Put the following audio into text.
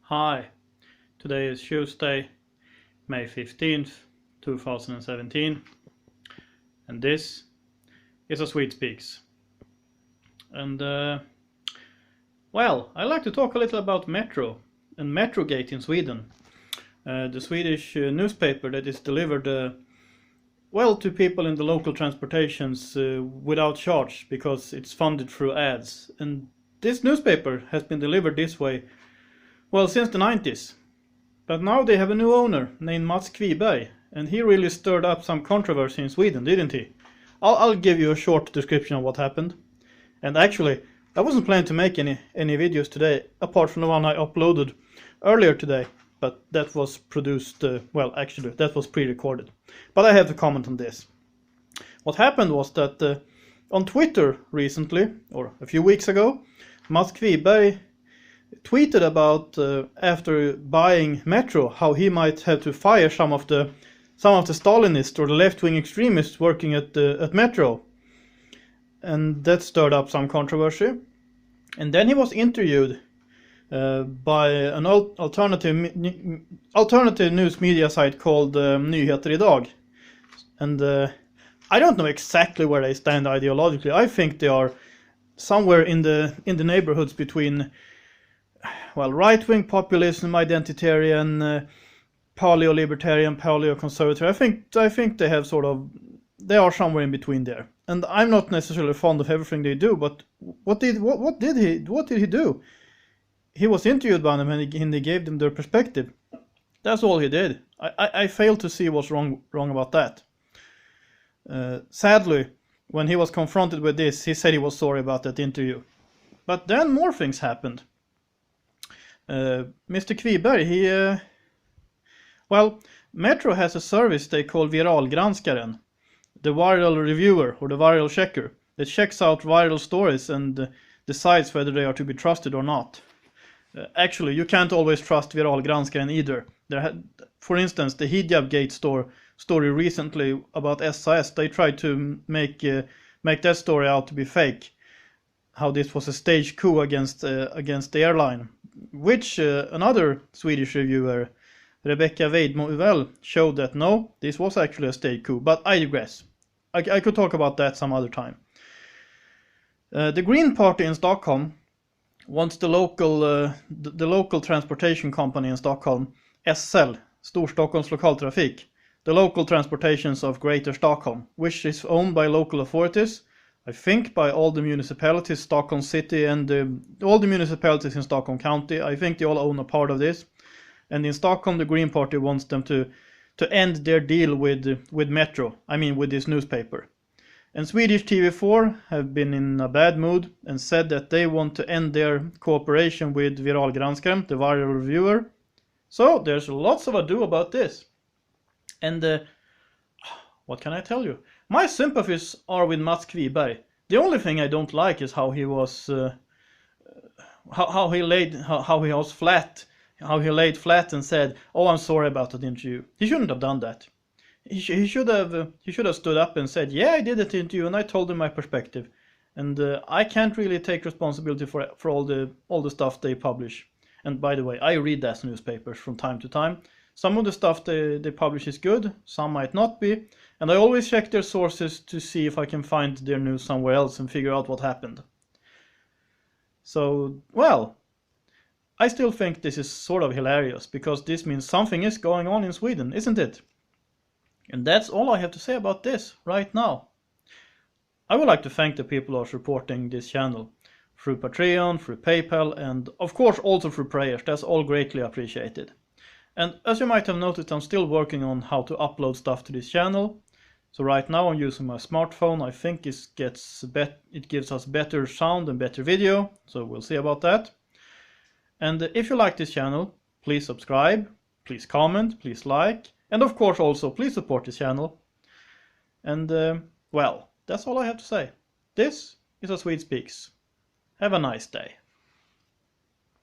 Hi, today is Tuesday, May 15th, 2017, and this is a Swede Speaks. And, well, I'd like to talk a little about Metro and Metrogate in Sweden. The Swedish newspaper that is delivered, to people in the local transportations without charge because it's funded through ads. And this newspaper has been delivered this way since the 90s. But now they have a new owner named Mats Kviberg, and he really stirred up some controversy in Sweden, didn't he? I'll give you a short description of what happened. And actually, I wasn't planning to make any videos today, apart from the one I uploaded earlier today. But that was produced, that was pre-recorded. But I have to comment on this. What happened was that on Twitter recently, or a few weeks ago, Mats Kviberg tweeted about after buying Metro how he might have to fire some of the Stalinists or the left-wing extremists working at Metro, and that stirred up some controversy. And then he was interviewed by an alternative news media site called Nyheter Idag, and I don't know exactly where they stand ideologically. I think they are somewhere in the neighborhoods between right-wing populism, identitarian, paleo-libertarian, paleo-conservative. I think they have they are somewhere in between there. And I'm not necessarily fond of everything they do, but what did he do? He was interviewed by them and he gave them their perspective. That's all he did. I fail to see what's wrong about that. Sadly, when he was confronted with this, he said he was sorry about that interview. But then more things happened. Mr. Kviberg, Metro has a service they call Viralgranskaren, the viral reviewer or the viral checker that checks out viral stories and decides whether they are to be trusted or not. Actually, you can't always trust Viralgranskaren either. For instance, the Hijabgate story recently about SAS, they tried to make that story out to be fake. How this was a staged coup against the airline, which another Swedish reviewer, Rebecca Weidmo, showed that no, this was actually a staged coup. But I digress. I could talk about that some other time. The Green Party in Stockholm wants the local transportation company in Stockholm, SL, Storstockholms Lokaltrafik, the local transportations of Greater Stockholm, which is owned by local authorities. I think by all the municipalities, Stockholm City and all the municipalities in Stockholm County. I think they all own a part of this. And in Stockholm, the Green Party wants them to end their deal with Metro, with this newspaper. And Swedish TV4 have been in a bad mood and said that they want to end their cooperation with Viralgranskaren, the viral reviewer. So there's lots of ado about this. And what can I tell you? My sympathies are with Mats Kviberg. The only thing I don't like is how he was, how he laid flat and said, "Oh, I'm sorry about that interview." He shouldn't have done that. He should have stood up and said, "Yeah, I did that interview and I told him my perspective, and I can't really take responsibility for all the stuff they publish." And by the way, I read that newspapers from time to time. Some of the stuff they publish is good, some might not be, and I always check their sources to see if I can find their news somewhere else and figure out what happened. So, I still think this is sort of hilarious, because this means something is going on in Sweden, isn't it? And that's all I have to say about this right now. I would like to thank the people who are supporting this channel through Patreon, through PayPal, and of course also through prayers. That's all greatly appreciated. And as you might have noticed, I'm still working on how to upload stuff to this channel. So right now I'm using my smartphone. I think it gives us better sound and better video. So we'll see about that. And if you like this channel, please subscribe, please comment, please like, and of course also please support this channel. And that's all I have to say. This is a Swede Speaks. Have a nice day.